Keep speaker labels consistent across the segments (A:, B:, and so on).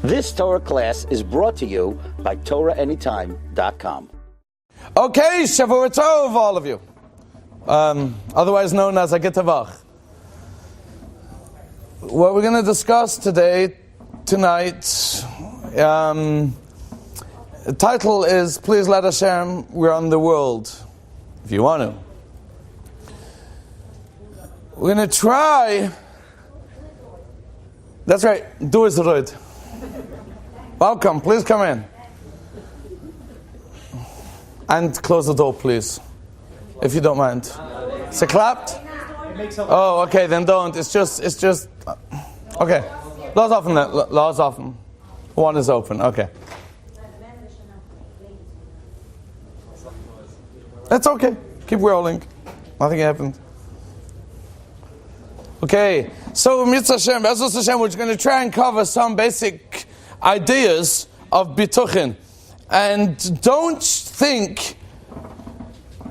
A: This Torah class is brought to you by TorahAnytime.com.
B: Okay, Shavua Tov, all of you. Otherwise known as Agitavach. What we're going to discuss tonight, the title is Please Let Hashem Run the World, if you want to. We're going to try, that's right, Aryeh Royde. Welcome, please come in. And close the door, please, if you don't mind. Is it clapped? Oh, okay, then don't. It's just. Okay. Laws open. Laws open. One is open. Okay. That's okay. Keep rolling. Nothing happened. Okay. So, Mitzvah Hashem, Bezos Hashem, we're going to try and cover some basic ideas of bituchin. And don't think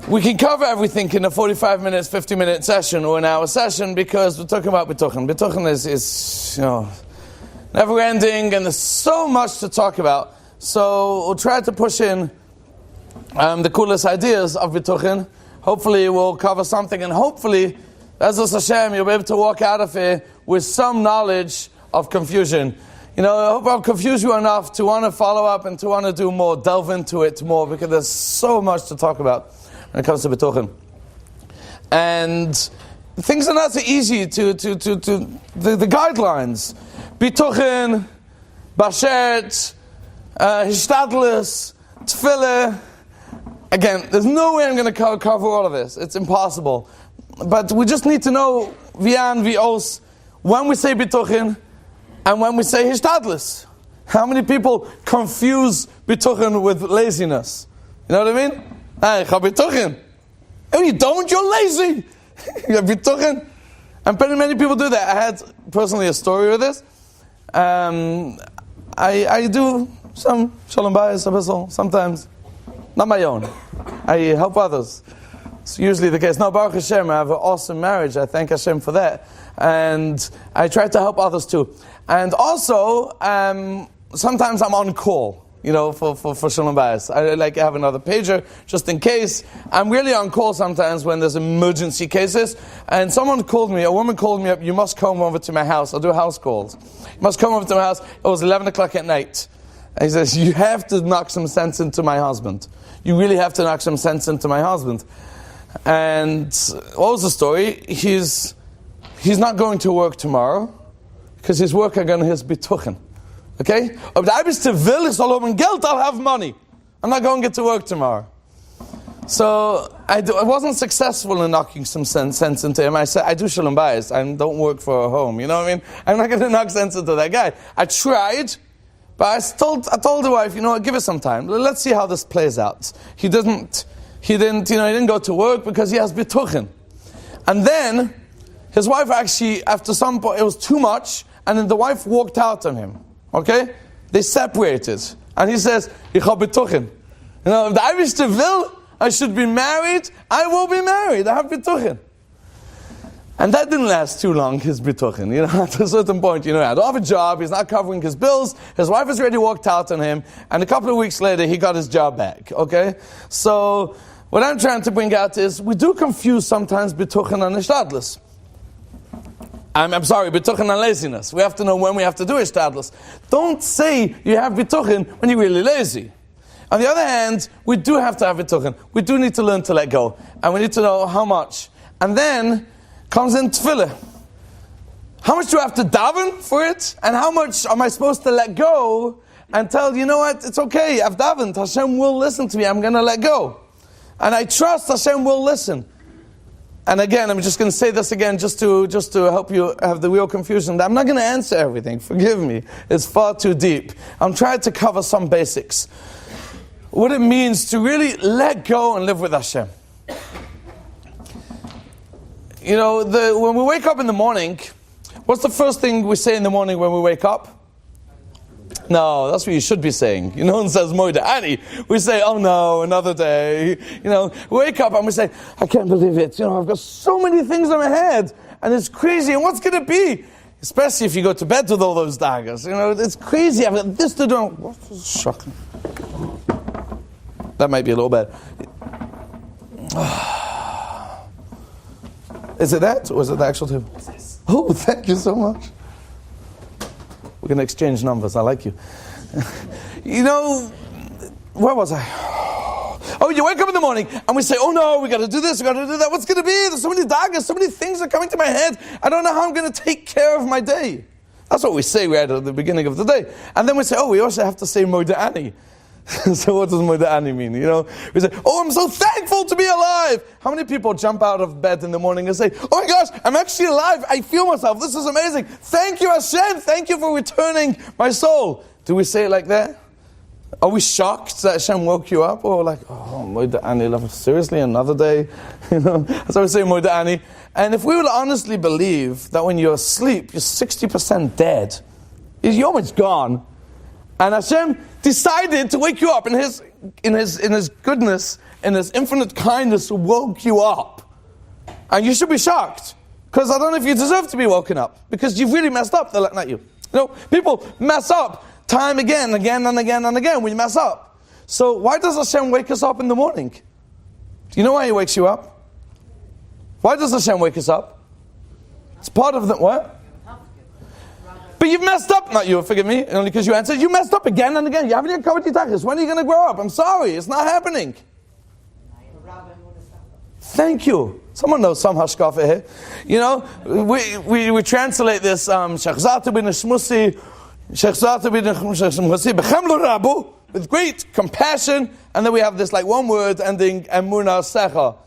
B: we can cover everything in a 45 minutes, 50-minute session or an hour session, because we're talking about bituchin. Bituchin is never-ending, and there's so much to talk about. So we'll try to push in the coolest ideas of bituchin. Hopefully we'll cover something, and hopefully, Bezos Hashem, you'll be able to walk out of here with some knowledge of confusion. I hope I've confused you enough to want to follow up and to want to do more, delve into it more, because there's so much to talk about when it comes to bituchin. And things are not so easy to the guidelines. Bituchin, Bashet, Hishtadlus, Tefillah. Again, there's no way I'm going to cover all of this. It's impossible. But we just need to know Vian, Vios, when we say bituchin, and when we say hishtadlus. How many people confuse bituchin with laziness? You know what I mean? Hey, bituchin. Oh, you don't? You're lazy. You have bituchin. And many people do that. I had personally a story with this. I do some shalom bayis abyssal sometimes. Not my own. I help others. It's usually the case. No, Baruch Hashem, I have an awesome marriage. I thank Hashem for that. And I try to help others too. And also, sometimes I'm on call, for Shalom Bayis. I have another pager, just in case. I'm really on call sometimes when there's emergency cases. And a woman called me up, you must come over to my house. I'll do house calls. You must come over to my house. It was 11 o'clock at night. And he says, you have to knock some sense into my husband. You really have to knock some sense into my husband. And what was the story? He's not going to work tomorrow, because his work are going to his bituchin. Okay? But I was to will is all over Geld, I'll have money. I'm not going to get to work tomorrow. So I wasn't successful in knocking some sense into him. I said, I do shalom bayis. I don't work for a home. You know what I mean? I'm not going to knock sense into that guy. I tried, but I told the wife, give it some time. Let's see how this plays out. He didn't go to work because he has bituchin. And then his wife actually, after some point, it was too much, and then the wife walked out on him. Okay? They separated. And he says, Ich hab bituchin. If the Irish will, I should be married, I will be married. I have bituchin. And that didn't last too long, his bituchin. At a certain point, I don't have a job, he's not covering his bills, his wife has already walked out on him, and a couple of weeks later, he got his job back. Okay? So, what I'm trying to bring out is, we do confuse sometimes bituchin and hishtadlus. I'm sorry, bituchin and laziness. We have to know when we have to do hishtadlus. Don't say you have bituchin when you're really lazy. On the other hand, we do have to have bituchin. We do need to learn to let go. And we need to know how much. And then comes in tefillah. How much do I have to daven for it? And how much am I supposed to let go and tell, what, it's okay, I've davened. Hashem will listen to me. I'm going to let go. And I trust Hashem will listen. And again, I'm just going to say this again just to help you have the real confusion. I'm not going to answer everything. Forgive me. It's far too deep. I'm trying to cover some basics. What it means to really let go and live with Hashem. When we wake up in the morning, what's the first thing we say in the morning when we wake up? No, that's what you should be saying. No one says Moide Ani. We say, oh no, another day. We wake up and we say, I can't believe it. I've got so many things in my head, and it's crazy. And what's going to be? Especially if you go to bed with all those daggers. You know, it's crazy. I've got this to do. What's shocking? That might be a little bad. Is it that, or is it the actual table? Oh, thank you so much. We're going to exchange numbers. I like you. You know, where was I? Oh, you wake up in the morning and we say, oh no, we got to do this, we got to do that. What's going to be? There's so many daggers, so many things are coming to my head. I don't know how I'm going to take care of my day. That's what we say right at the beginning of the day. And then we say, oh, we also have to say Moda'ani. So what does Moda'ani mean? You know, we say, oh, I'm so thankful to be alive. How many people jump out of bed in the morning and say, oh my gosh, I'm actually alive. I feel myself. This is amazing. Thank you, Hashem. Thank you for returning my soul. Do we say it like that? Are we shocked that Hashem woke you up? Or like, oh, Moda'ani, seriously, another day? You know, that's how we say Moda'ani. And if we would honestly believe that when you're asleep, you're 60% dead, you're almost gone. And Hashem decided to wake you up in His goodness, in His infinite kindness, woke you up. And you should be shocked. Because I don't know if you deserve to be woken up. Because you've really messed up, not you. You know, people mess up time again and again. We mess up. So why does Hashem wake us up in the morning? Do you know why He wakes you up? Why does Hashem wake us up? It's part of the, what? But you've messed up, not you, forgive me, only because you answered. You messed up again and again. You haven't even covered your taxes. When are you going to grow up? I'm sorry, it's not happening. Thank you. Someone knows some hashkafa here. You know, we translate this, Shechzata bin Shmusi, Shechzata bin Shmusi, Bechemlu Rabu, with great compassion, and then we have this like one word ending, Emunah Secha.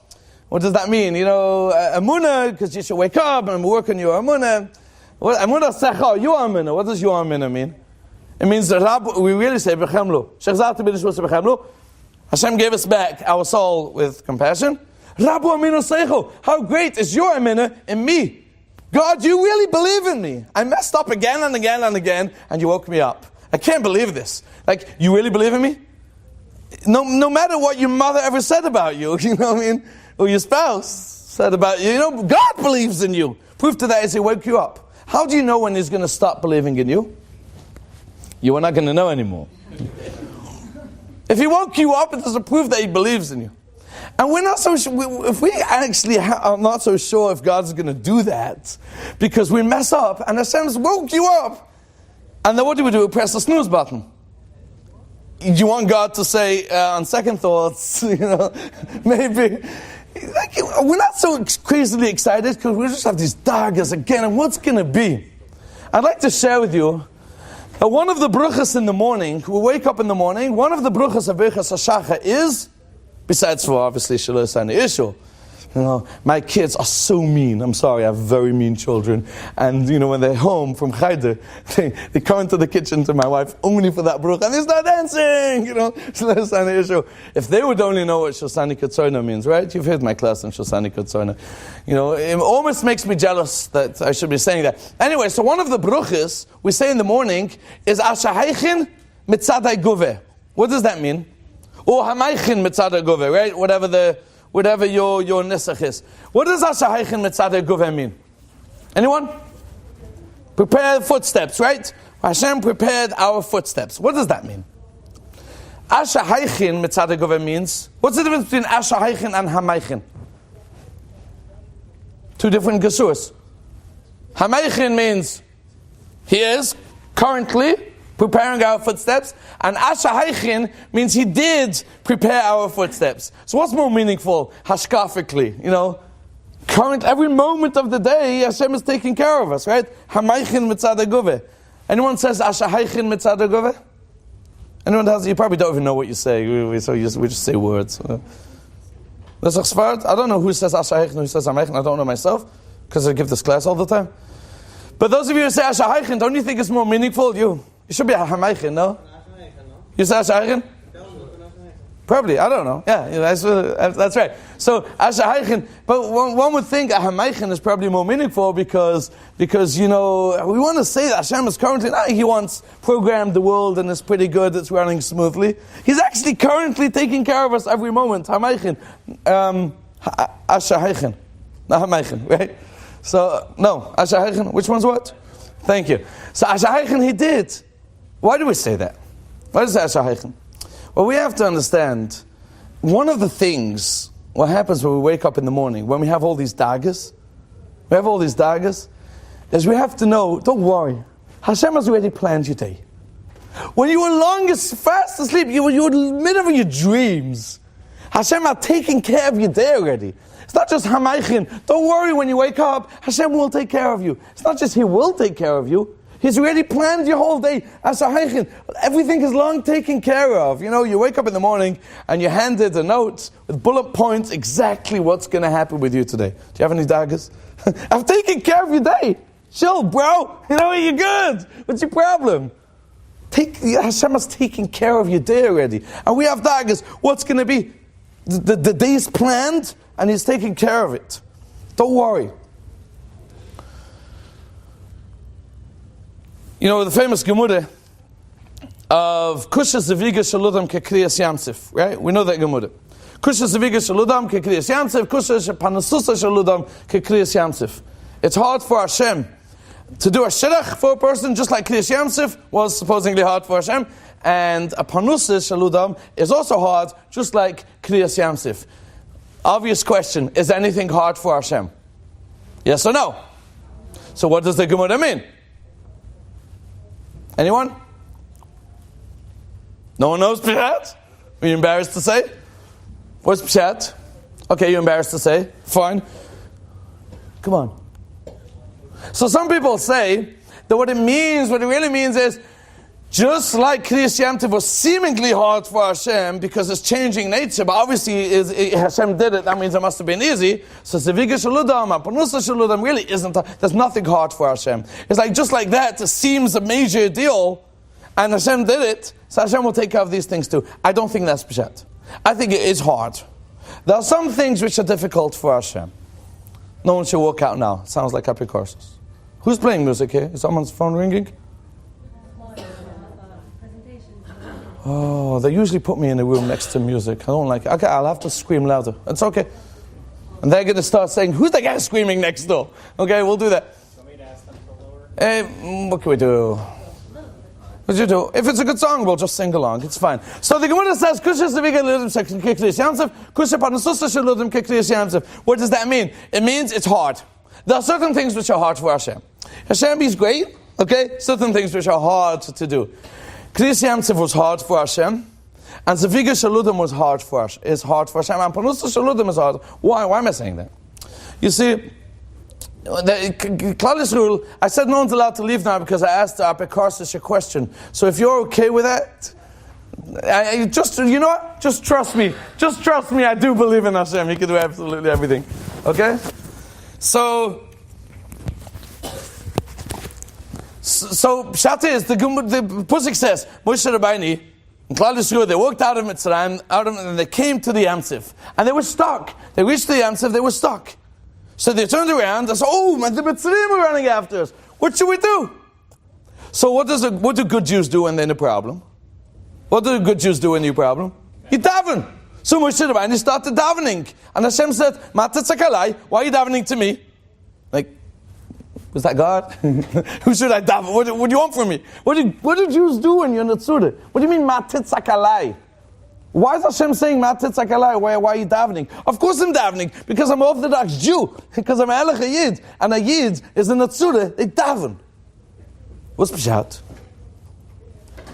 B: What does that mean? You know, Emunah, because you should wake up and work on your Emunah. Emunah Secha, your Emunah. What does your Emunah mean? It means that we really say Bechemlu. Shechzata bin Shmusi Bechemlu. Hashem gave us back our soul with compassion. Rabu Aminu Seichu, how great is your Emunah in me? God, you really believe in me. I messed up again and again, and you woke me up. I can't believe this. Like, you really believe in me? No matter what your mother ever said about you, you know what I mean? Or your spouse said about you, you know, God believes in you. Proof to that is He woke you up. How do you know when He's going to stop believing in you? You are not going to know anymore. If He woke you up, it is a proof that He believes in you. And we're not so sure, if we actually are not so sure if God's going to do that, because we mess up, and Hashem's woke you up, and then what do? We press the snooze button. Do you want God to say, on second thoughts, you know, maybe, like, we're not so crazily excited, because we just have these daggers again, and what's going to be? I'd like to share with you that one of the bruchas in the morning, we wake up in the morning, one of the bruchas of Birchas HaShachar is, besides for obviously Shalos and Isho, you know, my kids are so mean. I'm sorry, I have very mean children. And you know, when they're home from Cheder, they come into the kitchen to my wife only for that bruch, and they start dancing. You know, Shalos and Isho. If they would only know what Shosani Katsona means, right? You've heard my class in Shosani Katsona. You know, it almost makes me jealous that I should be saying that. Anyway, so one of the bruches we say in the morning is Ashahaychin Mitzadai Guveh. What does that mean? Or Hamaychin Mitzadai Guveh, right? Whatever your nisach is. What does Ashahaychin Mitzadai Guveh mean? Anyone? Prepare footsteps, right? Hashem prepared our footsteps. What does that mean? Ashahaychin Mitzadai Guveh means, what's the difference between Ashahaychin and Hamaychin? Two different gesurs. Hamaychin means He is currently preparing our footsteps, and Ashahaychin means He did prepare our footsteps. So what's more meaningful, hashkafically? You know, every moment of the day, Hashem is taking care of us, right? Hamaychin mitzadai guveh. Anyone says Ashahaychin mitzadai guveh? Anyone else? You probably don't even know what you say, we just say words. I don't know who says Ashahaychin, who says Hamaychin. I don't know myself, because I give this class all the time. But those of you who say Ashahaychin, don't you think it's more meaningful? You should be a Hamaychin, no? You say Ashahaychin? Probably, I don't know. Yeah, that's right. So Ashahaychin, but one would think a Hamaychin is probably more meaningful because you know, we want to say that Hashem is currently, He once programmed the world and it's pretty good, it's running smoothly. He's actually currently taking care of us every moment. Hamaychin. Ashahaychin. Not Hamaychin, right? So, no, Ashahaychin, which one's what? Thank you. So Asher Heichen he did. Why do we say that? Why does Asher Heichen? Well, we have to understand, one of the things, what happens when we wake up in the morning, when we have all these daggers, is we have to know, don't worry, Hashem has already planned your day. When you were longest, fast asleep, you were in the middle of your dreams. Hashem are taking care of your day already. It's not just Hamaychin. Don't worry when you wake up, Hashem will take care of you. It's not just He will take care of you. He's already planned your whole day. Everything is long taken care of. You know, you wake up in the morning and you're handed a note with bullet points exactly what's going to happen with you today. Do you have any daggers? I've taken care of your day. Chill, bro. You know, you're good. What's your problem? Hashem has taken care of your day already. And we have daggers. What's going to be? The day's planned and He's taking care of it. Don't worry. You know, the famous Gemara of Kusha Zaviga Shaludam Kekriyas Yamsif, right? We know that Gemara. Kusha Zaviga Shaludam Kekriyas Yamsif, Kusha Panasusa Shaludam Kekriyas Yamsif. It's hard for Hashem to do a shidduch for a person, just like Kriyas Yamsif was supposedly hard for Hashem. And a Panusa Shaludam is also hard, just like Kriyas Yamsif. Obvious question, is anything hard for Hashem? Yes or no? So what does the Gemara mean? Anyone? No one knows Pshat? Are you embarrassed to say? What's Pshat? Okay, you're embarrassed to say. Fine. Come on. So some people say that what it really means is, just like Kriyas Yamtiv was seemingly hard for Hashem because it's changing nature, but obviously Hashem did it, that means it must have been easy. So Zeviga Shaludam, Panusa Shaludam really isn't, there's nothing hard for Hashem. It's like just like that, it seems a major deal, and Hashem did it, so Hashem will take care of these things too. I don't think that's Pshat. I think it is hard. There are some things which are difficult for Hashem. No one should walk out now. It sounds like apikourses. Who's playing music here? Is someone's phone ringing? Oh, they usually put me in a room next to music. I don't like it. Okay, I'll have to scream louder. It's okay. And they're going to start saying, who's the guy screaming next door? Okay, we'll do that.
C: Want me to ask them to lower?
B: What can we do? What you do? If it's a good song, we'll just sing along. It's fine. So the Gemara says, what does that mean? It means it's hard. There are certain things which are hard for Hashem. Hashem is great, okay? Certain things which are hard to do. Kriyas Yamtiv was hard for Hashem, and Zeviga Shaludam is hard for Hashem, and Panusa Shaludam is hard. Why am I saying that? You see, the Klal Yisrael, I said no one's allowed to leave now because I asked the Apikarsis a question. So if you're okay with that, you know what? Just trust me. Just trust me, I do believe in Hashem. He can do absolutely everything. Okay? So Pshat is, the Pusik says, Moshe Rabbeinu, and Klal Yisrael, they walked out of Mitzrayim, and they came to the Yamsif. And they were stuck. They reached the Yamsif, they were stuck. So they turned around and said, oh, the Mitzrayim are running after us. What should we do? So what do good Jews do when they're in a problem? What do good Jews do when they're in a problem? You daven. So Moshe Rabbeinu started davening. And Hashem said, Matatzakalai, why are you davening to me? Like, was that God? Who should I daven? What do you want from me? What do Jews do when you're in the Tzura? What do you mean, Matitzakalai? Why is Hashem saying Matitzakalai? Why are you davening? Of course I'm davening, because I'm an Orthodox Jew, because I'm Elech a Yid, and a Yid is in the Tzura, they daven. What's Pshat?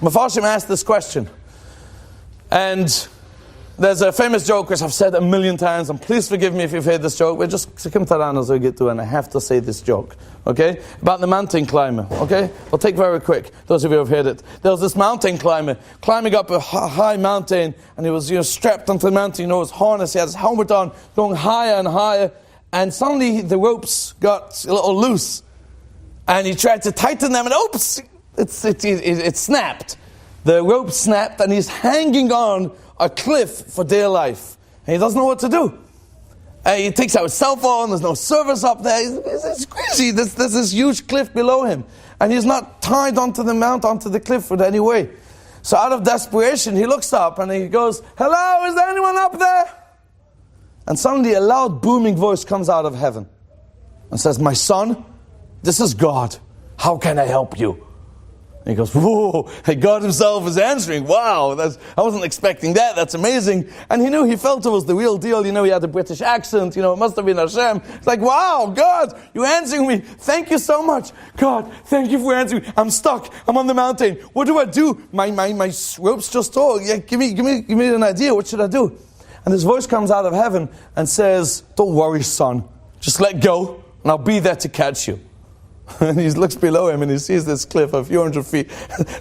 B: Mefarshim asked this question. And there's a famous joke which I've said 1,000,000 times, and please forgive me if you've heard this joke. We're just Sikim Taranas we get to, and I have to say this joke, okay? About the mountain climber, okay? We'll take very quick, those of you who have heard it. There was this mountain climber climbing up a high mountain, and he was strapped onto the mountain, his harness, he had his helmet on, going higher and higher, and suddenly the ropes got a little loose, and he tried to tighten them, and oops, it snapped. The rope snapped, and he's hanging on a cliff for dear life. And he doesn't know what to do. And he takes out his cell phone, there's no service up there. It's crazy. There's this huge cliff below him. And he's not tied onto the cliff in any way. So out of desperation, he looks up and he goes, hello, is there anyone up there? And suddenly a loud booming voice comes out of heaven and says, my son, this is God. How can I help you? And he goes, whoa, God himself is answering. Wow, I wasn't expecting that. That's amazing. And he knew, he felt it was the real deal. He had a British accent. It must have been Hashem. It's like, wow, God, you're answering me. Thank you so much. God, thank you for answering me. I'm stuck. I'm on the mountain. What do I do? My rope's just tall. Yeah, give me an idea. What should I do? And this voice comes out of heaven and says, don't worry, son. Just let go, and I'll be there to catch you. And he looks below him and he sees this cliff a few hundred feet.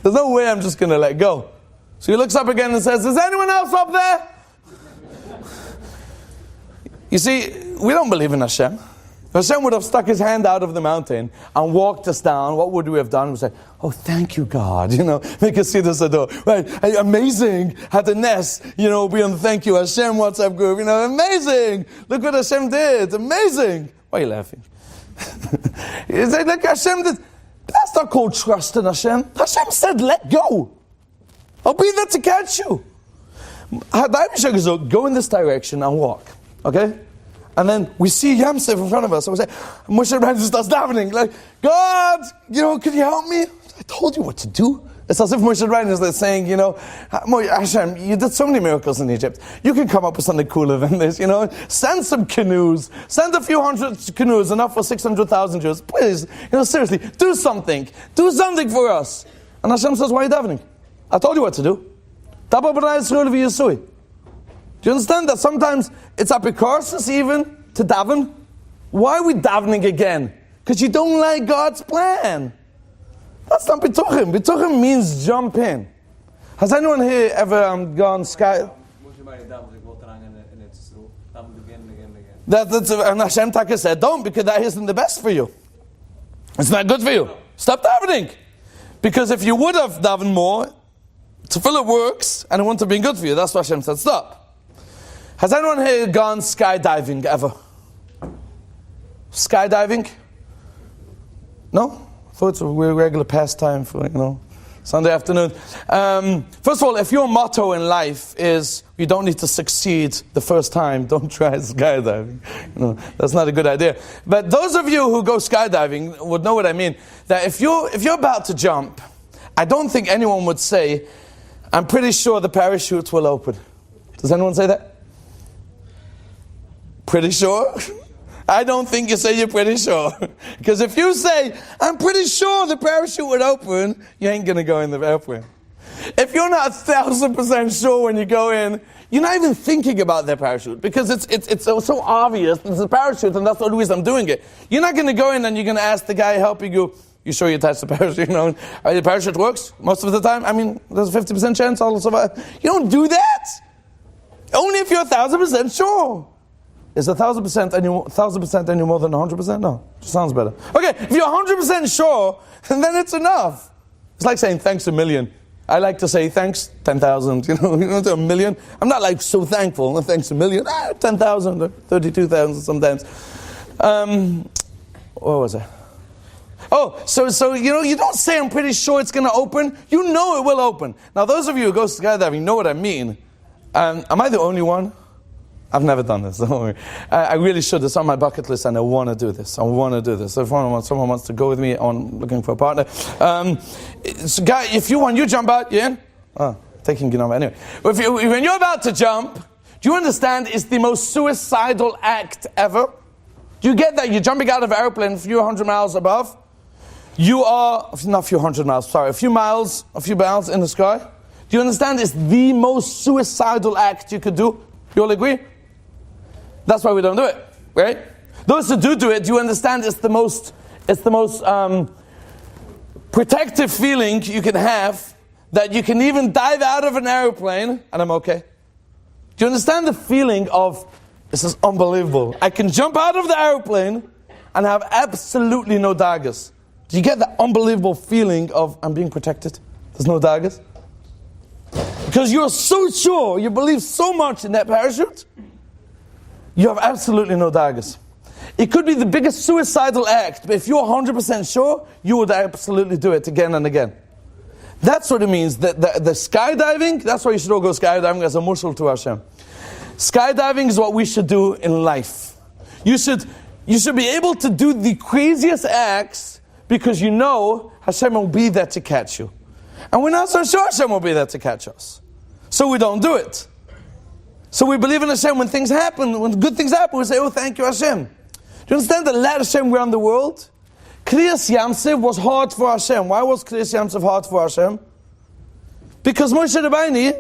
B: There's no way I'm just going to let go. So he looks up again and says, is anyone else up there? You see, we don't believe in Hashem. If Hashem would have stuck his hand out of the mountain and walked us down, what would we have done? We would say, oh, thank you, God. Make us see this door. Right, amazing. Had the nest, be on thank you, Hashem WhatsApp group. Amazing. Look what Hashem did. Amazing. Why are you laughing? It's like Hashem did. That's not called trust in Hashem. Hashem said, let go. I'll be there to catch you. Go in this direction and walk. Okay? And then we see Yamsef in front of us. And we say, Moshe Rabbeinu starts davening. Like, God, could you help me? I told you what to do. It's as if Moshe Rabbeinu is saying, Hashem, you did so many miracles in Egypt. You can come up with something cooler than this, Send some canoes. Send a few hundred canoes, enough for 600,000 Jews. Please, seriously, do something. Do something for us. And Hashem says, why are you davening? I told you what to do. Do you understand that sometimes it's apikoros even to daven? Why are we davening again? Because you don't like God's plan. That's not bituchim. Bituchim means jump in. Has anyone here ever gone sky? And Hashem Taka said, don't, because that isn't the best for you. It's not good for you. Stop davening. Because if you would have davened more, tefillah works, and it wouldn't have been good for you. That's why Hashem said stop. Has anyone here gone skydiving ever? Skydiving? No? I thought it's a regular pastime for, Sunday afternoon. First of all, if your motto in life is you don't need to succeed the first time, don't try skydiving. That's not a good idea. But those of you who go skydiving would know what I mean. That if you're about to jump, I don't think anyone would say, I'm pretty sure the parachute will open. Does anyone say that? Pretty sure? I don't think you say you're pretty sure. Because if you say, I'm pretty sure the parachute would open, you ain't going to go in the airplane. If you're not 1,000% sure when you go in, you're not even thinking about the parachute. Because it's so obvious, it's a parachute and that's the only reason I'm doing it. You're not going to go in and you're going to ask the guy helping you, you sure you attach the parachute? The parachute works most of the time. There's a 50% chance I'll survive. You don't do that. Only if you're 1,000% sure. Is 1,000% any more than 100%? No, just sounds better. Okay, if you're 100% sure, then it's enough. It's like saying thanks a million. I like to say thanks 10,000. A million. I'm not so thankful. Thanks a million. 10,000 or 32,000 sometimes. What was it? Oh, so you don't say I'm pretty sure it's going to open. You know it will open. Now, those of you who go skydiving know what I mean. Am I the only one? I've never done this, don't worry. I really should. It's on my bucket list and I want to do this. So if someone wants to go with me, I'm looking for a partner. So guy, if you want, you jump out, you in? Oh, taking your number anyway. When you're about to jump, do you understand it's the most suicidal act ever? Do you get that? You're jumping out of an airplane a few hundred miles above. You are, not a few hundred miles, sorry, a few miles in the sky. Do you understand it's the most suicidal act you could do? You all agree? That's why we don't do it, right? Those who do it, you understand it's the most protective feeling you can have, that you can even dive out of an airplane and I'm okay. Do you understand the feeling of, this is unbelievable. I can jump out of the airplane and have absolutely no daggers. Do you get that unbelievable feeling of I'm being protected? There's no daggers? Because you're so sure, you believe so much in that parachute, you have absolutely no daggers. It could be the biggest suicidal act, but if you're 100% sure, you would absolutely do it again and again. That's what it means. The skydiving, that's why you should all go skydiving as a mushal to Hashem. Skydiving is what we should do in life. You should be able to do the craziest acts because you know Hashem will be there to catch you. And we're not so sure Hashem will be there to catch us. So we don't do it. So we believe in Hashem when things happen, when good things happen, we say, oh, thank you, Hashem. Do you understand that let Hashem around the world? Kriyas Yamsev was hard for Hashem. Why was Kriyas Yamsev hard for Hashem? Because Moshe Rabbeinu,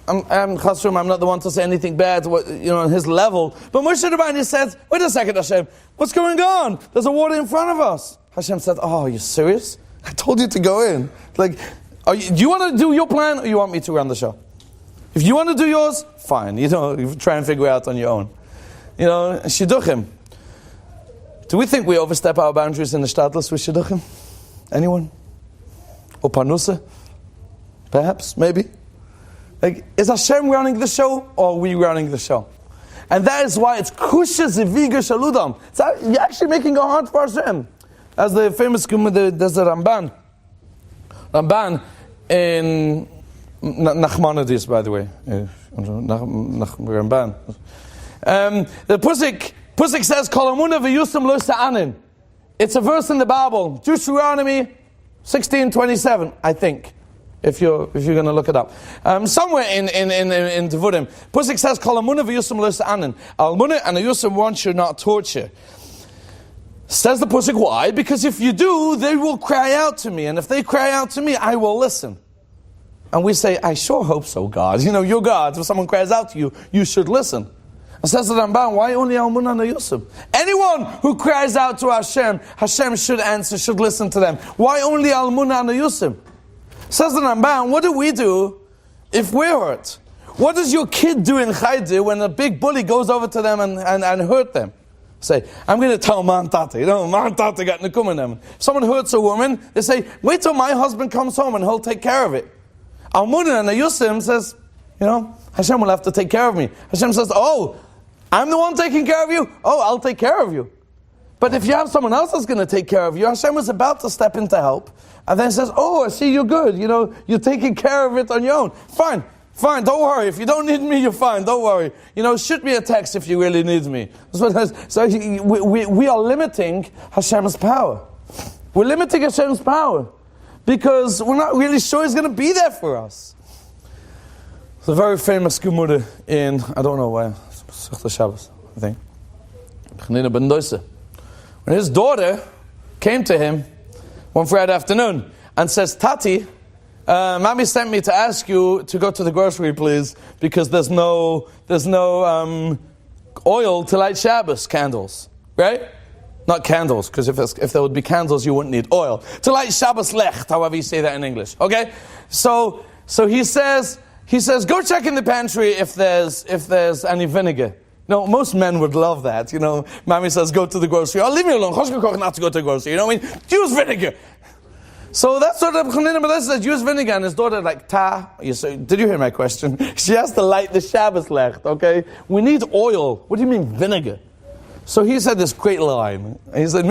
B: I'm not the one to say anything bad, on his level, but Moshe Rabbeinu said, wait a second, Hashem, what's going on? There's a water in front of us. Hashem said, oh, are you serious? I told you to go in. Do you want to do your plan or you want me to run the show? If you want to do yours, fine. You try and figure out on your own. Shidduchim. Do we think we overstep our boundaries in the Shtadlis with Shidduchim? Anyone? Or Panusa? Perhaps, maybe. Is Hashem running the show or are we running the show? And that is why it's Kusha Zeviga Shaludam. You're actually making it hard for Hashem. As the famous there's a Ramban. Ramban in Nachmanides, by the way. Ramban. The Pusik says, Kolamuna v'yusam lo sa'anin. It's a verse in the Bible. Deuteronomy 16:27, I think. If you're going to look it up. Somewhere in Devurim. Pusik says, Kolamuna v'yusam lo sa'anin. Almuna and a yusam one should not torture. Says the Pusik, why? Because if you do, they will cry out to me. And if they cry out to me, I will listen. And we say, I sure hope so, God. You're God. If someone cries out to you, you should listen. And says the Ramban, why only Almuna and Yusuf? Anyone who cries out to Hashem, Hashem should answer, should listen to them. Why only Almuna and Yusuf? Says the Ramban, what do we do if we're hurt? What does your kid do in Chayde when a big bully goes over to them and hurt them? Say, I'm going to tell Man Tata. Man Tata got Nikum in them. If someone hurts a woman, they say, wait till my husband comes home and he'll take care of it. Almuna and Yusim says, Hashem will have to take care of me. Hashem says, oh, I'm the one taking care of you? Oh, I'll take care of you. But if you have someone else that's going to take care of you, Hashem is about to step in to help. And then says, oh, I see you're good. You're taking care of it on your own. Fine, don't worry. If you don't need me, you're fine. Don't worry. Shoot me a text if you really need me. So we are limiting Hashem's power. We're limiting Hashem's power because we're not really sure He's going to be there for us. It's a very famous Gemara in, I don't know where, Shabbos, I think. When his daughter came to him one Friday afternoon and says, Tati, Mommy sent me to ask you to go to the grocery, please, because there's no oil to light Shabbos candles, right? Not candles, because if there would be candles, you wouldn't need oil. To light Shabbos lecht, however you say that in English, okay? So he says, go check in the pantry if there's any vinegar. Most men would love that. Mommy says, go to the grocery. Oh, leave me alone. Not to go to the grocery. Use vinegar. So that's what Rabbi says, use vinegar. And his daughter did you hear my question? She has to light the Shabbos lecht, okay? We need oil. What do you mean vinegar? So he said this great line. He said, the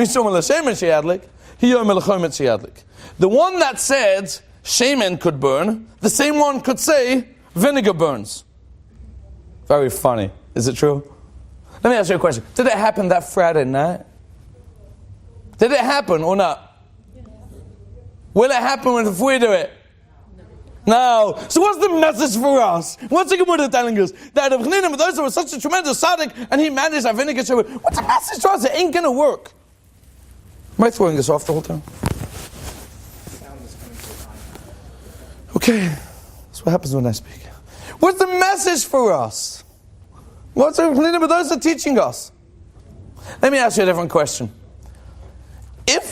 B: one that said shaman could burn, the same one could say vinegar burns. Very funny. Is it true? Let me ask you a question. Did it happen that Friday night? Did it happen or not? Will it happen if we do it? No. So what's the message for us? What's the Gemara telling us? That Rav Chanina Medosa was such a tremendous tzaddik and he managed a vinegar shower. What's the message for us? It ain't going to work. Am I throwing this off the whole time? Okay. That's what happens when I speak. What's the message for us? What's Rav Chanina Medosa teaching us? Let me ask you a different question.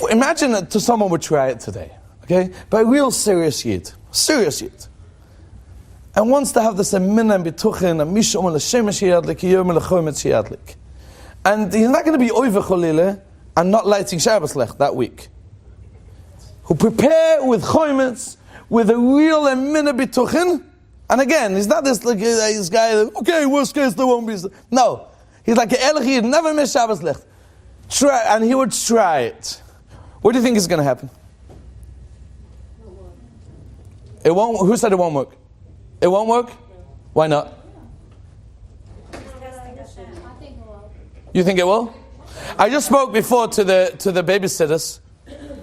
B: Imagine that someone would try it today, okay? But a real serious yid, and wants to have this eminah and bituchin and mishum l'shem sheyadlik yom l'chomet sheyadlik, and he's not going to be over cholile and not lighting Shabbos lech that week. Who prepare with chometz, with a real eminah bituchin, and again, he's not this guy. Okay, worst case there won't be. No, he's like an elch yid, never miss Shabbos lech. Try, and he would try it. What do you think is going to happen? It won't. Who said it won't work? It won't work? Why not? You think it will? I just spoke before to the babysitters.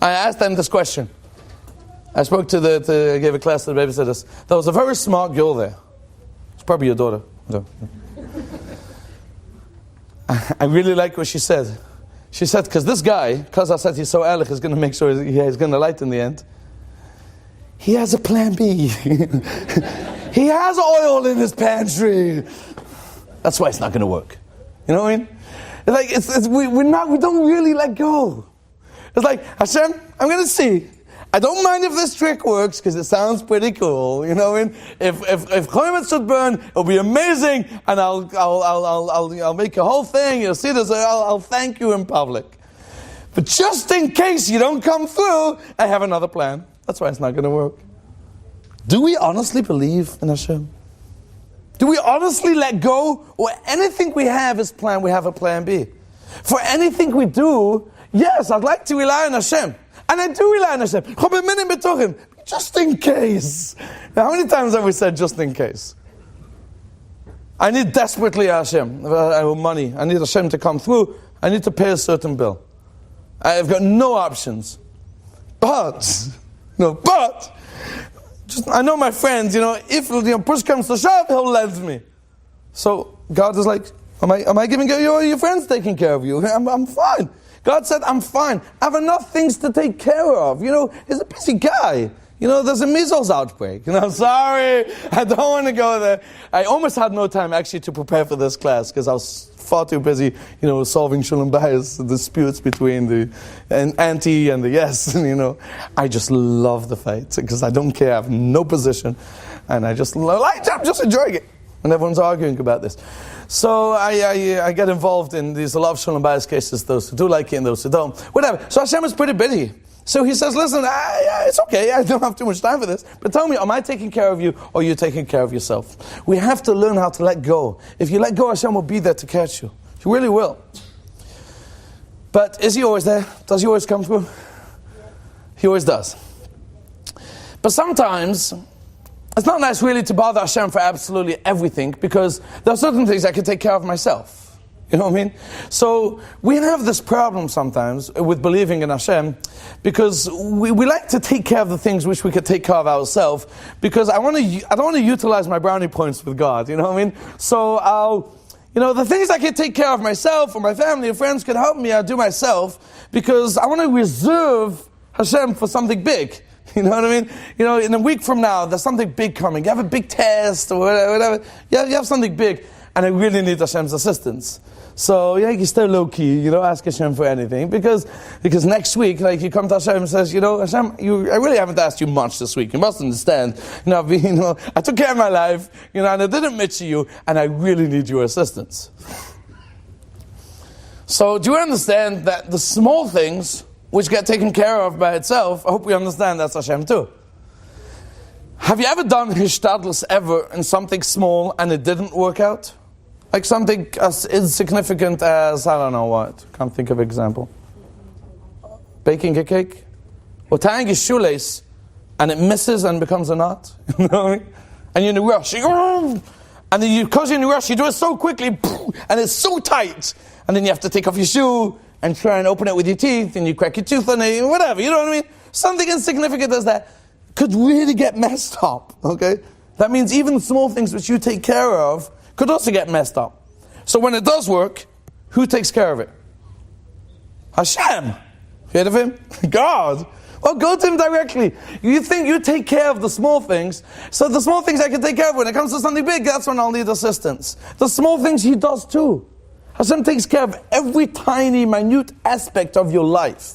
B: I asked them this question. I spoke to I gave a class to the babysitters. There was a very smart girl there. It's probably your daughter. No. I really like what she said. She said, because this guy, because I said he's so ehrlich, is going to make sure he's going to light in the end. He has a plan B. He has oil in his pantry. That's why it's not going to work. You know what I mean? Like we don't really let go. It's like, Hashem, I'm going to see. I don't mind if this trick works because it sounds pretty cool. You know what I mean? If Chomet should burn, it'll be amazing, and I'll make a whole thing. You'll see this. I'll thank you in public. But just in case you don't come through, I have another plan. That's why it's not going to work. Do we honestly believe in Hashem? Do we honestly let go? Or anything we have is plan, we have a plan B. For anything we do, yes, I'd like to rely on Hashem. And I do rely on Hashem. Just in case. Now, how many times have we said just in case? I need desperately Hashem. Money. I need Hashem to come through. I need to pay a certain bill. I've got no options. But I know my friends, if push comes to shove, he'll lend me. So God is like, am I giving your friends taking care of you? I'm fine. God said, I'm fine. I have enough things to take care of. He's a busy guy. There's a measles outbreak. Sorry, I don't want to go there. I almost had no time actually to prepare for this class because I was far too busy, solving shalom bayis, disputes between the anti and the yes. I just love the fight because I don't care. I have no position, and I'm just enjoying it. And everyone's arguing about this. So I get involved in these a lot of shalom bayis cases, those who do like it and those who don't. Whatever. So Hashem is pretty busy. So he says, listen, it's okay, I don't have too much time for this, but tell me, am I taking care of you or are you taking care of yourself? We have to learn how to let go. If you let go, Hashem will be there to catch you. He really will. But is he always there? Does he always come through? He always does. But sometimes, it's not nice really to bother Hashem for absolutely everything because there are certain things I can take care of myself. You know what I mean? So we have this problem sometimes with believing in Hashem because we like to take care of the things which we could take care of ourselves because I don't want to utilize my brownie points with God. You know what I mean? So the things I can take care of myself or my family or friends can help me, I'll do myself because I want to reserve Hashem for something big. You know what I mean? In a week from now, there's something big coming. You have a big test or whatever. You have something big. And I really need Hashem's assistance. So, you stay low-key, ask Hashem for anything. Because next week, you come to Hashem and says, Hashem, I really haven't asked you much this week. You must understand. I took care of my life, and I didn't miss you, and I really need your assistance. So, do you understand that the small things, which get taken care of by itself, I hope we understand that's Hashem too. Have you ever done hishtadlus ever in something small and it didn't work out? Like something as insignificant as, I don't know what, can't think of an example. Baking a cake? Or tying a shoelace and it misses and becomes a knot. You know what I mean? And you're in a rush. And then because you're in a rush, you do it so quickly and it's so tight. And then you have to take off your shoe and try and open it with your teeth and you crack your tooth on it, whatever, you know what I mean? Something insignificant as that could really get messed up, okay? That means even small things which you take care of could also get messed up. So when it does work, who takes care of it? Hashem. Heard of him? God. Well, go to him directly. You think you take care of the small things, so the small things I can take care of. When it comes to something big, that's when I'll need assistance. The small things he does too. Hashem takes care of every tiny, minute aspect of your life.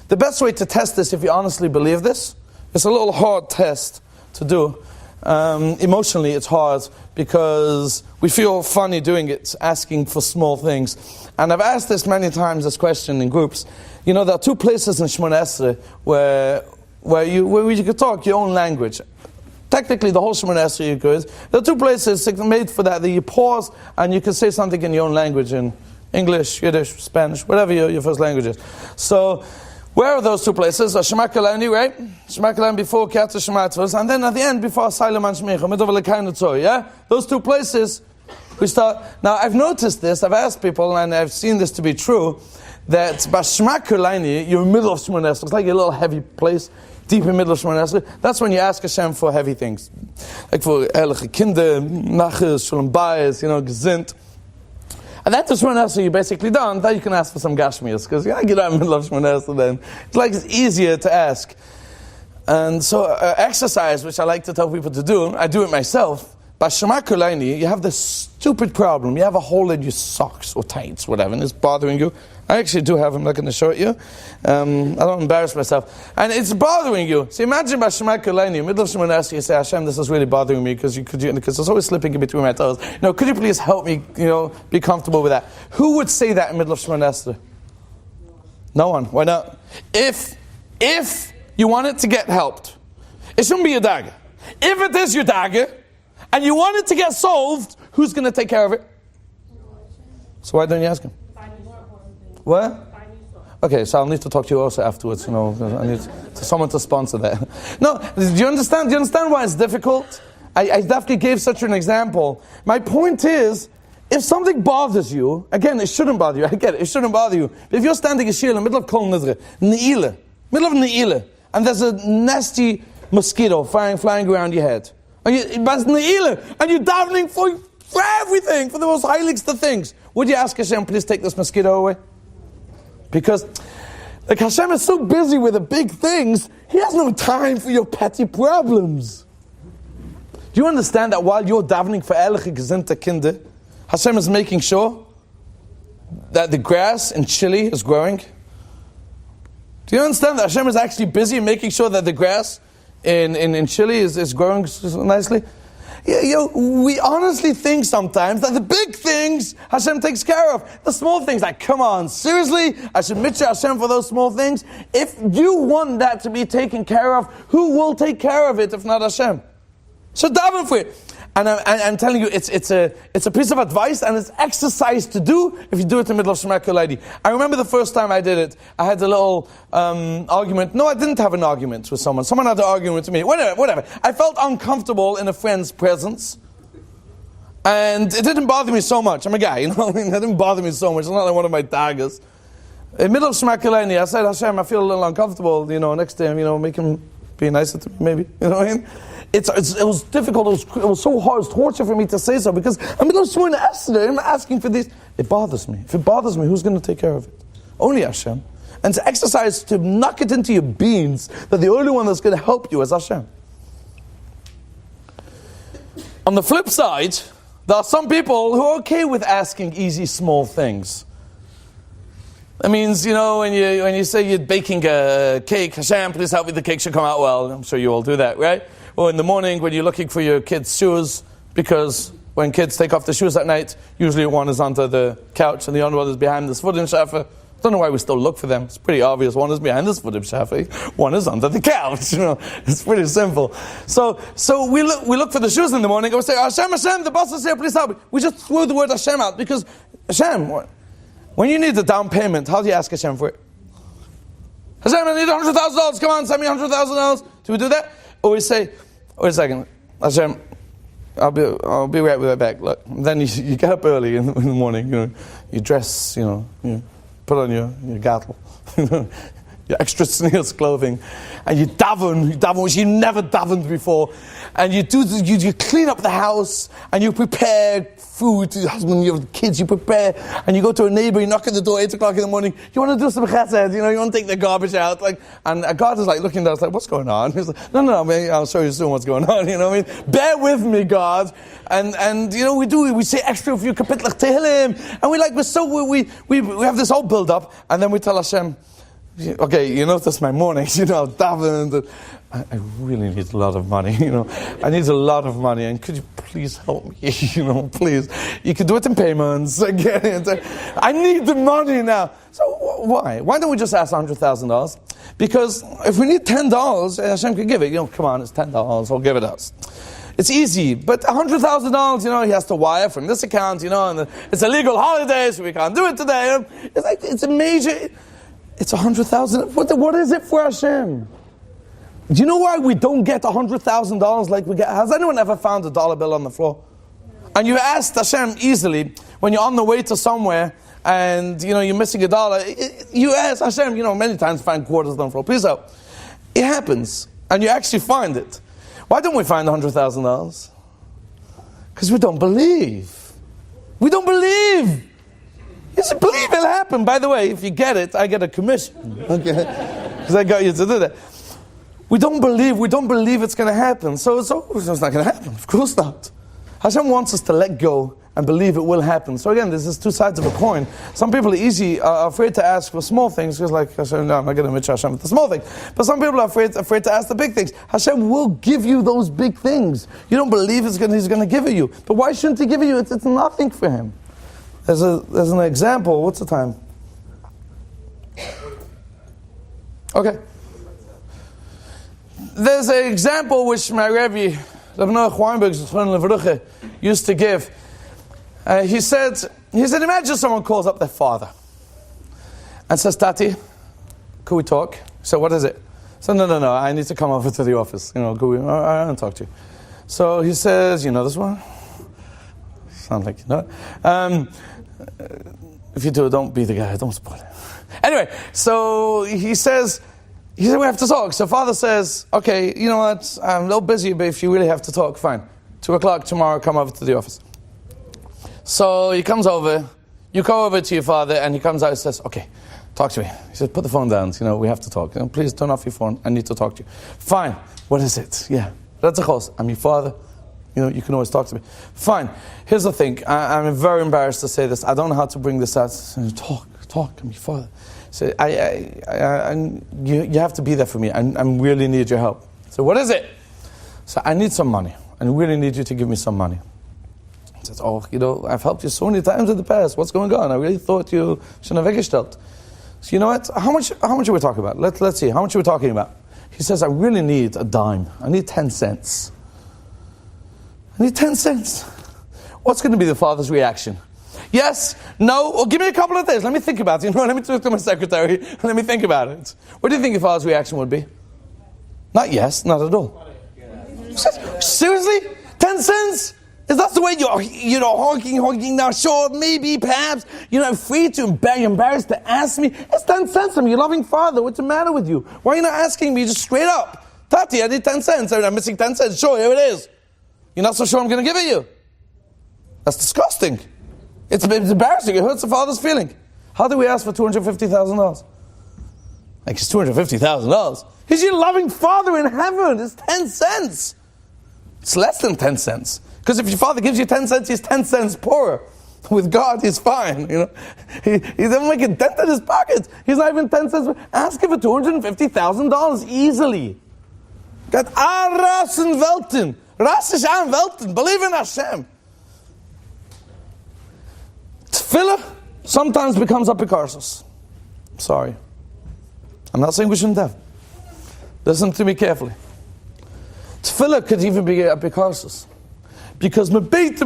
B: The best way to test this, if you honestly believe this, it's a little hard test to do. Emotionally, it's hard because we feel funny doing it, asking for small things. And I've asked this many times, this question in groups. There are two places in Shemona Esrei where you could talk your own language. Technically, the whole Shemona Esrei you could. There are two places made for that you pause and you can say something in your own language, in English, Yiddish, Spanish, whatever your first language is. So, where are those two places? Shema Kalani, right? Shema Kalani before Kiat Shema Tzvos, and then at the end before Asylum and Shmicha, Midav Lekainu Tzoi, yeah? Those two places, we start. Now, I've noticed this, I've asked people, and I've seen this to be true, that Bashma Kurlaini, you're in the middle of Shemona Esrei. It's like a little heavy place, deep in the middle of Shemona Esrei. That's when you ask Hashem for heavy things. Like for ehrliche Kinder, Nachas, Shalom Bayis, Gezind. And that's the Shemona Esrei you're basically done. Then you can ask for some Gashmias, because you get out in the middle of Shemona Esrei then. It's easier to ask. And so exercise, which I like to tell people to do, I do it myself. Bashma Kurlaini, you have this stupid problem. You have a hole in your socks or tights, whatever, and it's bothering you. I actually do have them, I'm going to show it you. I don't embarrass myself. And it's bothering you. So imagine Bashma Kurlaini, middle of Shemona Esrei, you say, Hashem, this is really bothering me because it's always slipping in between my toes. Could you please help me, be comfortable with that? Who would say that in the middle of Shemona Esrei? No one. Why not? If you want it to get helped, it shouldn't be your dagger. If it is your dagger, and you want it to get solved, who's going to take care of it? So why don't you ask him? What? Okay, so I'll need to talk to you also afterwards. I need someone to sponsor that. No, do you understand? Do you understand why it's difficult? I definitely gave such an example. My point is, if something bothers you, again, it shouldn't bother you. I get it. It shouldn't bother you. But if you're standing in Shir in the middle of Kol Nidre, middle of Ne'ilah, and there's a nasty mosquito flying around your head, and you're davening for everything, for the most heiligste things. Would you ask Hashem, please take this mosquito away? Because Hashem is so busy with the big things, He has no time for your petty problems. Do you understand that while you're davening for ehrliche gesinnte Kinder, Hashem is making sure that the grass in Chile is growing? Do you understand that Hashem is actually busy making sure that the grass in Chile is growing nicely? We honestly think sometimes that the big things Hashem takes care of. The small things, like, come on, seriously? I should mitzvah Hashem for those small things? If you want that to be taken care of, who will take care of it if not Hashem? So daven for it. And I'm telling you, it's a piece of advice and it's exercise to do if you do it in the middle of Shema Koladi. I remember the first time I did it, I had a little argument. No, I didn't have an argument with someone. Someone had an argument with me. Whatever. I felt uncomfortable in a friend's presence. And it didn't bother me so much. I'm a guy, it didn't bother me so much. It's not like one of my daggers. In the middle of Shema Koladi, I said, Hashem, I feel a little uncomfortable, next time, make him be nicer to me, maybe. You know what I mean? It was difficult, it was so hard, it was torture for me to say so, because I'm not showing Esther, I'm asking for this. It bothers me. If it bothers me, who's going to take care of it? Only Hashem. And to exercise, to knock it into your beings, that the only one that's going to help you is Hashem. On the flip side, there are some people who are okay with asking easy, small things. That means, when you say you're baking a cake, Hashem, please help me, the cake should come out well. I'm sure you all do that, right? Or in the morning when you're looking for your kids' shoes, because when kids take off the shoes at night, usually one is under the couch and the other one is behind the Svudim Shafer. I don't know why we still look for them. It's pretty obvious. One is behind the Svudim Shafer, one is under the couch. It's pretty simple. So we look for the shoes in the morning and we say, Hashem, the boss is here, please help me. We just throw the word Hashem out because Hashem, when you need a down payment, how do you ask Hashem for it? Hashem, I need $100,000. Come on, send me $100,000. Do we do that? Or we say, wait a second, Hashem, I'll be right with my back. Look, then you get up early in the morning, you dress, you put on your gattel, your extra sneers clothing, and you daven which you never davened before, and you clean up the house, and you prepare food to your husband, your kids, you prepare, and you go to a neighbor, you knock at the door 8 o'clock in the morning, you want to do some chesed, you want to take the garbage out, and God is looking down, what's going on? He's like, no, man, I'll show you soon what's going on, bear with me, God, and we say extra few kapitlach tehillim, and we have this whole build up, and then we tell Hashem, okay, that's my morning, daven, I really need a lot of money, I need a lot of money, and could you please help me, please. You can do it in payments, I need the money now. So why? Why don't we just ask $100,000? Because if we need $10, Hashem can give it. Come on, it's $10, he'll give it us. It's easy, but $100,000, he has to wire from this account, and it's a legal holiday, so we can't do it today. It's a major, it's $100,000. What is it for Hashem? Do you know why we don't get $100,000 like we get? Has anyone ever found a dollar bill on the floor? and you asked Hashem easily, when you're on the way to somewhere, and you're missing $1, you ask Hashem, many times find quarters, don't throw peace out. It happens, and you actually find it. Why don't we find $100,000? Because we don't believe. We don't believe. You should believe it'll happen. By the way, if you get it, I get a commission. Okay? Because I got you to do that. We don't believe it's going to happen. So it's not going to happen. Of course not. Hashem wants us to let go and believe it will happen. So again, this is two sides of a coin. Some people are afraid to ask for small things, because like Hashem, no, I'm not going to admit Hashem with the small thing. But some people are afraid to ask the big things. Hashem will give you those big things. You don't believe He's going to give it you. But why shouldn't He give it you? It's nothing for Him. There's an example. What's the time? Okay. There's an example which my Rebbe, Rav Noach Weinberg, used to give. He said, imagine someone calls up their father and says, Tati, could we talk? So what is it? So no, I need to come over to the office. I don't talk to you. So he says, you know this one? Sound like you know it. If you do, don't be the guy, don't spoil it. Anyway, so he said, we have to talk. So father says, okay, you know what, I'm a little busy, but if you really have to talk, fine. 2:00 tomorrow, come over to the office. So he comes over, you go over to your father, and he comes out and says, okay, talk to me. He says, put the phone down, we have to talk. Please turn off your phone, I need to talk to you. Fine, what is it? Yeah, that's a chos. I'm your father, you can always talk to me. Fine, here's the thing, I'm very embarrassed to say this, I don't know how to bring this out. Talk, I'm your father. So you have to be there for me, I really need your help. So what is it? So I need some money, I really need you to give me some money. He says, I've helped you so many times in the past. What's going on? I really thought you shouldn't have weggestellt. So you know what? How much are we talking about? Let's see. How much are we talking about? He says, I really need a dime. I need 10 cents. I need 10 cents. What's going to be the father's reaction? Yes? No? Or give me a couple of days. Let me think about it. Let me talk to my secretary. Let me think about it. What do you think your father's reaction would be? Not yes, not at all. Seriously? 10 cents? Is that the way you're honking now? Sure, maybe, perhaps, I'm free to embarrassed to ask me. It's 10 cents. I'm your loving father. What's the matter with you? Why are you not asking me just straight up? Tati, I need 10 cents. I'm missing 10 cents. Sure, here it is. You're not so sure I'm going to give it you. That's disgusting. It's embarrassing. It hurts the father's feeling. How do we ask for $250,000? Like, it's $250,000. He's your loving father in heaven. It's 10 cents. It's less than 10 cents. Because if your father gives you 10 cents, he's 10 cents poorer. With God, he's fine. He doesn't make a dent in his pocket. He's not even 10 cents. Ask him for $250,000 easily. Got Aras and Welten. Rassish an Welten. Believe in Hashem. Tefillah sometimes becomes apikarsos. Sorry. I'm not saying we shouldn't have. Listen to me carefully. Tefillah could even be apikarsos. Because me beit.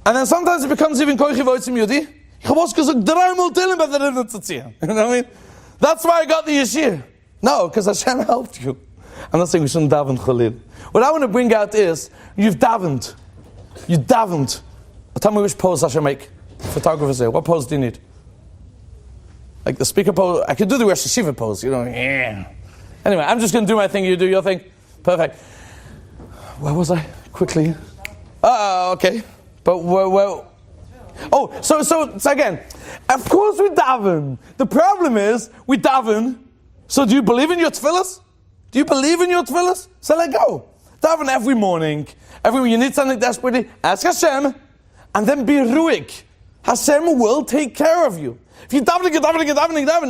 B: And then sometimes it becomes even koichi voitzim yudi. Ich hab was gesagt, 3 Tillim bei der Rinnen zu ziehen. You know what I mean? That's why I got the yeshir. No, because Hashem helped you. I'm not saying we shouldn't daven Khalil. What I want to bring out is, you've davened. You davened. Tell me which pose I should make. Photographers say, what pose do you need? Like the speaker pose. I could do the Rosh Hashiva pose. Yeah. Anyway, I'm just going to do my thing, you do your thing. Perfect. Where was I? Quickly. Okay. But well. Oh, so again, of course we daven. The problem is, we daven. So do you believe in your tefillahs? Do you believe in your tefillahs? So let go. Daven every morning. When you need something desperately, ask Hashem. And then be ruhig. Hashem will take care of you. If you're davening,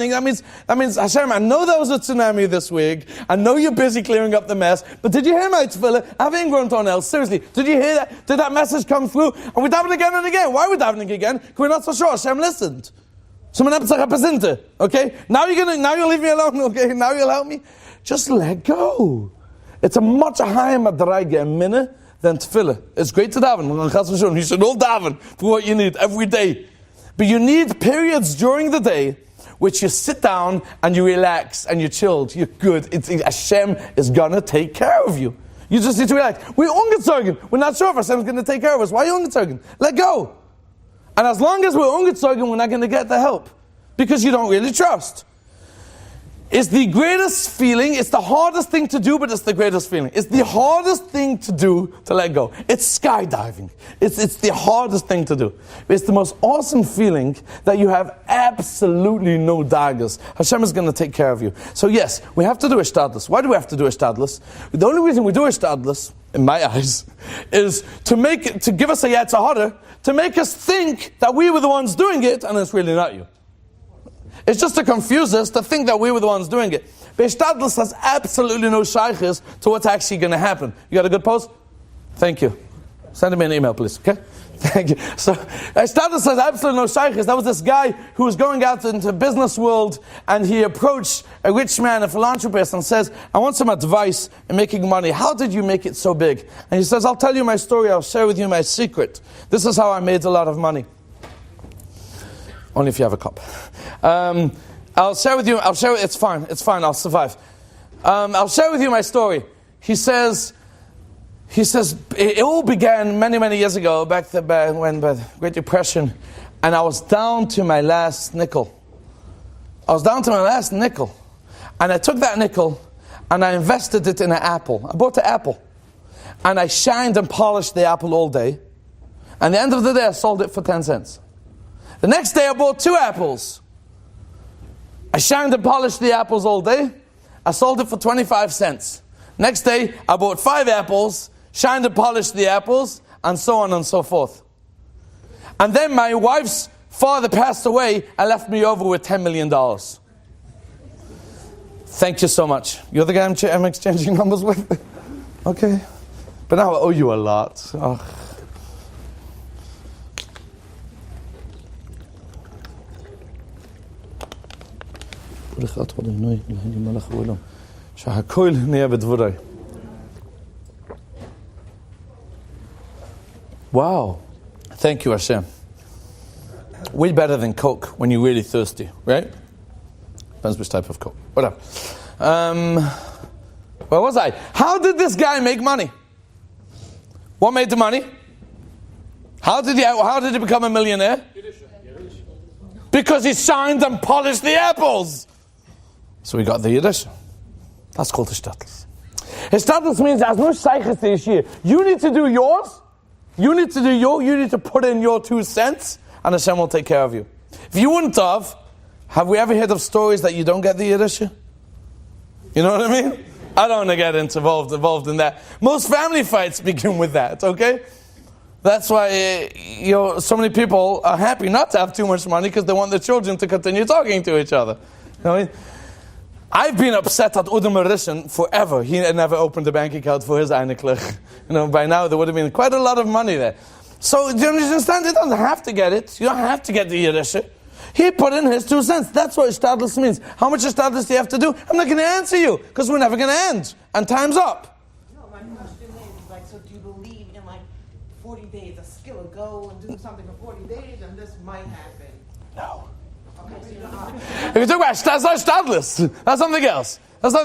B: that means Hashem, I know there was a tsunami this week. I know you're busy clearing up the mess. But did you hear my tefillah? I've ain't grown on else. Seriously, did you hear that? Did that message come through? And we're davening again and again. Why are we davening again? Because we're not so sure. Hashem listened. Okay? Now you'll leave me alone. Okay? Now you'll help me. Just let go. It's a much higher madraga and minna than tefillah. It's great to daven. You should all daven for what you need every day. But you need periods during the day which you sit down and you relax and you're chilled. You're good. Hashem is going to take care of you. You just need to relax. We're ungezogen. We're not sure if Hashem's going to take care of us. Why are you ungezogen? Let go. And as long as we're ungezogen, we're not going to get the help. Because you don't really trust. It's the greatest feeling. It's the hardest thing to do, but it's the greatest feeling. It's the hardest thing to do to let go. It's skydiving. It's the hardest thing to do. It's the most awesome feeling that you have absolutely no daggers. Hashem is going to take care of you. So yes, we have to do ishtadlus. Why do we have to do ishtadlus? The only reason we do ishtadlus, in my eyes, is to give us a yetzer hara, to make us think that we were the ones doing it, and it's really not you. It's just to confuse us, to think that we were the ones doing it. But ishtadlus has absolutely no shaykhs to what's actually going to happen. You got a good post? Thank you. Send me an email, please, okay? Thank you. So, ishtadlus has absolutely no shaykhs. That was this guy who was going out into the business world, and he approached a rich man, a philanthropist, and says, I want some advice in making money. How did you make it so big? And he says, I'll tell you my story. I'll share with you my secret. This is how I made a lot of money. Only if you have a cup. I'll share with you, it's fine, I'll survive. I'll share with you my story. He says, it all began many, many years ago, back when the Great Depression, and I was down to my last nickel. And I took that nickel, and I invested it in an apple. I bought the apple. And I shined and polished the apple all day. And at the end of the day, I sold it for 10 cents. The next day I bought 2 apples. I shined and polished the apples all day. I sold it for 25 cents. Next day I bought 5 apples, shined and polished the apples, and so on and so forth. And then my wife's father passed away and left me over with $10 million. Thank you so much. You're the guy I'm exchanging numbers with? Okay. But now I owe you a lot. Oh. Wow. Thank you, Hashem. Way better than Coke when you're really thirsty, right? Depends which type of Coke. Whatever. Where was I? How did this guy make money? What made the money? How did he become a millionaire? Because he shined and polished the apples. So we got the Yiddish. That's called Hishtadlus. Hishtadlus means as much shaykhs to Yeshia. You need to do yours. You need to put in your 2 cents, and Hashem will take care of you. If you wouldn't have we ever heard of stories that you don't get the Yiddish? You know what I mean? I don't want to get involved in that. Most family fights begin with that, okay? That's why so many people are happy not to have too much money because they want their children to continue talking to each other. You know what I mean? I've been upset at Udom Marishan forever. He never opened a bank account for his Einiglich. By now there would have been quite a lot of money there. So, do you understand? He doesn't have to get it. You don't have to get the Yiddish. He put in his 2 cents. That's what Ishtadlus means. How much Ishtadlus do you have to do? I'm not going to answer you, because we're never going to end. And time's up.
C: No, my question is, so do you believe in 40 days, a skill, a go and do something for 40 days, and this might happen?
B: No.
C: Okay, so you're not.
B: If you talk about Ishtadlus, that's something else. It's a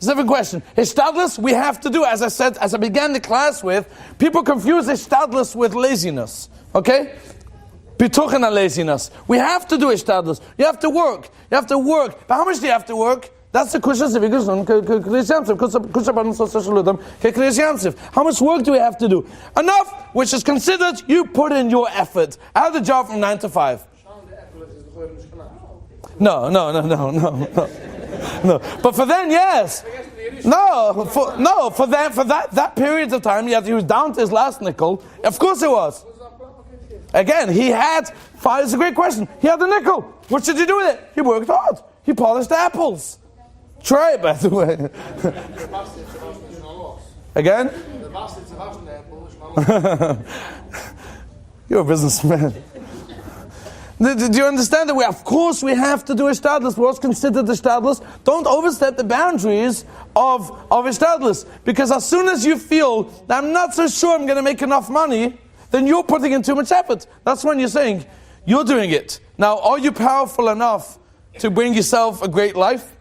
B: different question. Ishtadlus, we have to do, as I said, as I began the class with, people confuse Ishtadlus with laziness. Okay? Bituchen and laziness. We have to do Ishtadlus. You have to work. But how much do you have to work? That's the question. How much work do we have to do? Enough, which is considered you put in your effort. I had the job from 9 to 5. No. But for then, yes. For that period of time, he was down to his last nickel. Of course it was. Again, it's a great question. He had the nickel. What should he do with it? He worked hard. He polished apples. Try it, by the way. Again? You're a businessman. Do you understand that of course we have to do Ishtadlus? What's considered Ishtadlus? Don't overstep the boundaries of Ishtadlus. Because as soon as you feel that I'm not so sure I'm going to make enough money, then you're putting in too much effort. That's when you're saying, you're doing it. Now, are you powerful enough to bring yourself a great life?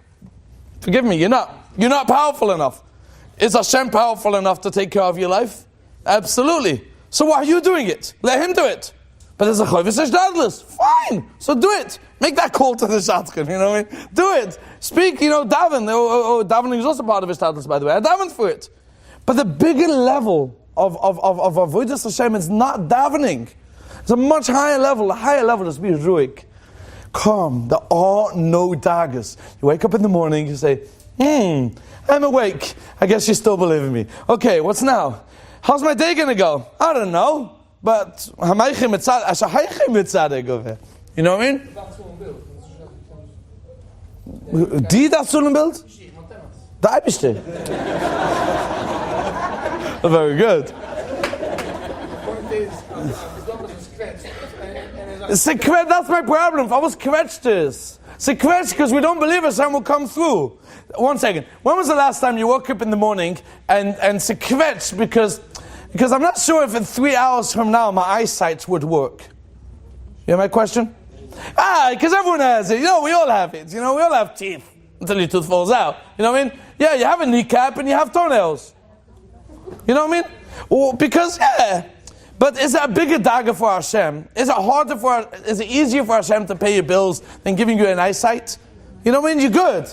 B: Forgive me, you're not. You're not powerful enough. Is Hashem powerful enough to take care of your life? Absolutely. So why are you doing it? Let him do it. But there's a chovis hishtadlus. Fine. So do it. Make that call to the shadchan, you know what I mean? Do it. Speak, daven. Davening is also part of hishtadlus, by the way. I daven for it. But the bigger level of avodas Hashem is not davening. It's a much higher level. The higher level is to be ruhig, calm. There are no daggers. You wake up in the morning, you say, I'm awake. I guess you still believe in me. Okay, what's now? How's my day going to go? I don't know. But, you know what I mean? Die das Zullenbild? Da bist du. Very good. That's my problem. I was scratched this. Scratched because we don't believe Hashem will come through. 1 second. When was the last time you woke up in the morning and scratched because I'm not sure if in 3 hours from now my eyesight would work? You know my question? Because everyone has it. We all have it. We all have teeth until your tooth falls out. You know what I mean? Yeah, you have a kneecap and you have toenails. You know what I mean? Well, because, but is it a bigger dagger for Hashem? Is it easier for Hashem to pay your bills than giving you an eyesight? You know what I mean? You're good.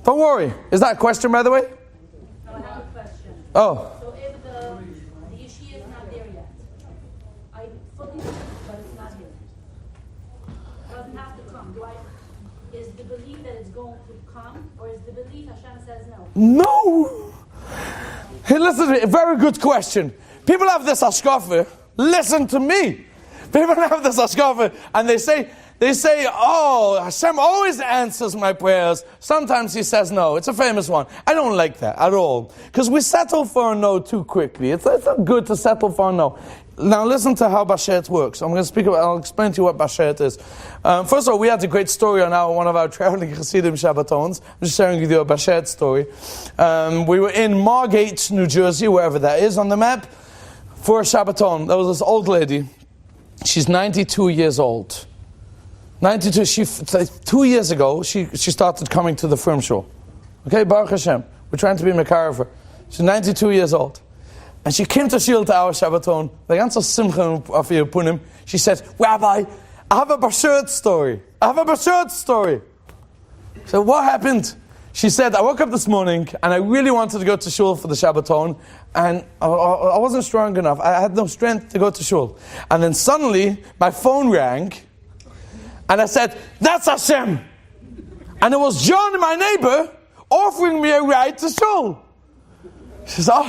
B: Don't worry. Is that a question, by the way?
D: No, I have a question.
B: Oh.
D: So if the Yeshia is not there yet, I fully believe, but it's not here. It doesn't have to come. Is the belief that it's going to come, or is the belief Hashem says no?
B: No! Hey, listen to me. A very good question. People have this hashkafa. Listen to me. People have this hashkafa, and they say, oh, Hashem always answers my prayers. Sometimes he says no. It's a famous one. I don't like that at all. Because we settle for a no too quickly. It's not good to settle for a no. Now listen to how Bashert works. I'll explain to you what Bashert is. First of all, we had a great story on one of our traveling Hasidim Shabbatons. I'm just sharing with you a Bashert story. We were in Margate, New Jersey, wherever that is on the map, for a Shabbaton. There was this old lady. She's 92 years old. 92. 2 years ago, she started coming to the firm shul. Okay, Baruch Hashem. We're trying to be Mekar of her. She's 92 years old. And she came to shul to our Shabbaton. The ganze Simcha of ihr Punim. She said, Rabbi, I have a Bashert story. So what happened? She said, I woke up this morning and I really wanted to go to shul for the Shabbaton, and I wasn't strong enough. I had no strength to go to shul. And then suddenly my phone rang and I said, that's Hashem. And it was John, my neighbor, offering me a ride to shul. She said,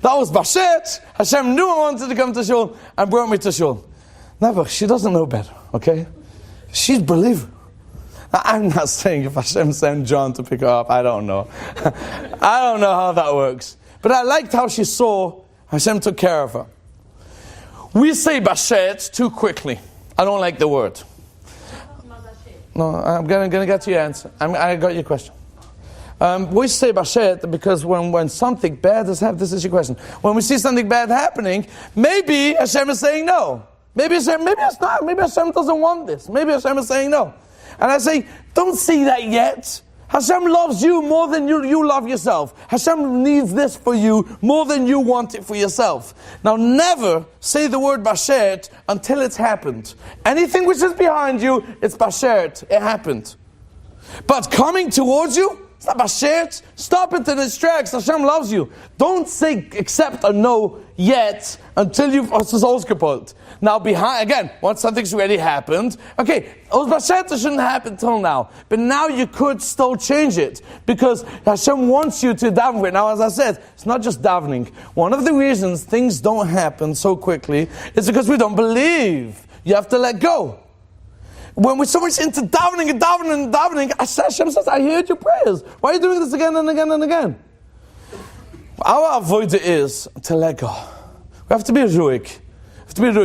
B: that was Bashert. Hashem knew I wanted to come to shul and brought me to shul. Never. She doesn't know better, okay? She's a believer. I'm not saying if Hashem sent John to pick her up. I don't know. I don't know how that works. But I liked how she saw Hashem took care of her. We say Bashert too quickly. I don't like the word. No, I'm going to get to your answer. I got your question. We say Bashert because when something bad has happened, this is your question. When we see something bad happening, maybe Hashem is saying no. Maybe it's not. Maybe Hashem doesn't want this. Maybe Hashem is saying no. And I say, don't see that yet. Hashem loves you more than you love yourself. Hashem needs this for you more than you want it for yourself. Now never say the word Bashert until it's happened. Anything which is behind you, it's Bashert. It happened. But coming towards you, it's not Bashert. Stop it in its tracks. Hashem loves you. Don't say accept or no yet until you've ausgepult. Now again, once something's already happened, okay, Bashert shouldn't happen till now. But now you could still change it. Because Hashem wants you to daven it. Now as I said, it's not just davening. One of the reasons things don't happen so quickly is because we don't believe. You have to let go. When we're so much into davening and davening and davening, Hashem says, I heard your prayers. Why are you doing this again and again and again? Our avoid is to let go. We have to be ruhig.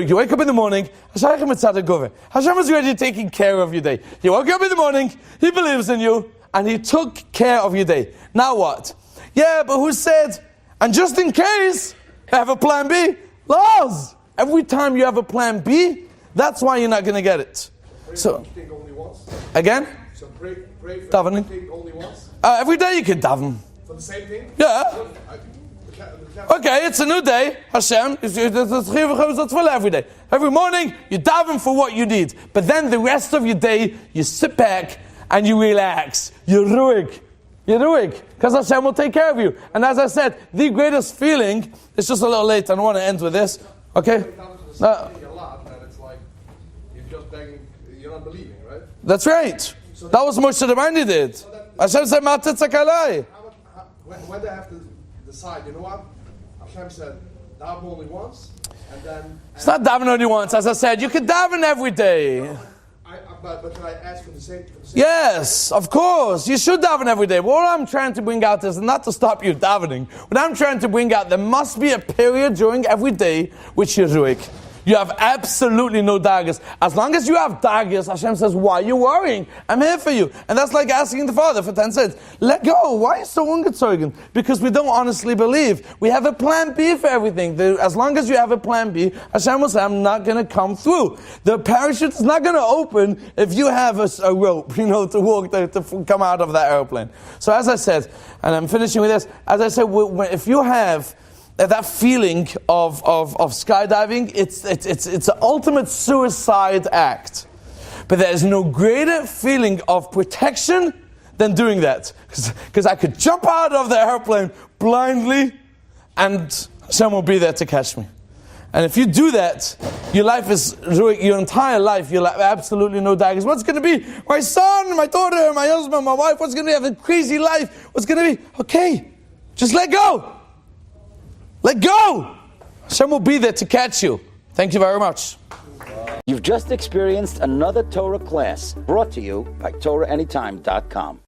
B: You wake up in the morning, Hashem is already taking care of your day. You woke up in the morning, He believes in you, and He took care of your day. Now what? Yeah, but who said, and just in case, I have a plan B? Laws! Every time you have a plan B, that's why you're not going to get it. So, again?
E: So pray for
B: davening.
E: everything only once?
B: Every day you can daven.
E: For the same thing?
B: Yeah. Okay, it's a new day. Hashem, every day. Every morning, you daven for what you need. But then the rest of your day, you sit back and you relax. You're ruhig. You're ruhig. Because Hashem will take care of you. And as I said, the greatest feeling, it's just a little late. I don't want to end with this. Okay?
E: A lot, and it's like, you're just begging, you're not believing, right?
B: That's right. That was Moshe Rabbeinu did. Hashem said,
E: when they have to decide, you know what? Hashem said, daven only once, and then...
B: It's not daven only once, as I said. You can daven every day.
E: But can I ask for the same?
B: Yes, of course. You should daven every day. But what I'm trying to bring out is not to stop you davening. What I'm trying to bring out, there must be a period during every day which you're ruhig. You have absolutely no daggers. As long as you have daggers, Hashem says, why are you worrying? I'm here for you. And that's like asking the Father for 10 cents. Let go. Why are you so ungezogen? Because we don't honestly believe. We have a plan B for everything. As long as you have a plan B, Hashem will say, I'm not going to come through. The parachute is not going to open if you have a rope, to walk, to come out of that airplane. So as I said, and I'm finishing with this, as I said, if you have that feeling of skydiving, it's an ultimate suicide act. But there is no greater feeling of protection than doing that. Because I could jump out of the airplane blindly and someone will be there to catch me. And if you do that, your life is, your entire life, you'll have absolutely no daggers. What's going to be? My son, my daughter, my husband, my wife, what's going to be? I have a crazy life. What's going to be? Okay, just let go. Let go! Hashem will be there to catch you. Thank you very much.
A: You've just experienced another Torah class brought to you by TorahAnytime.com.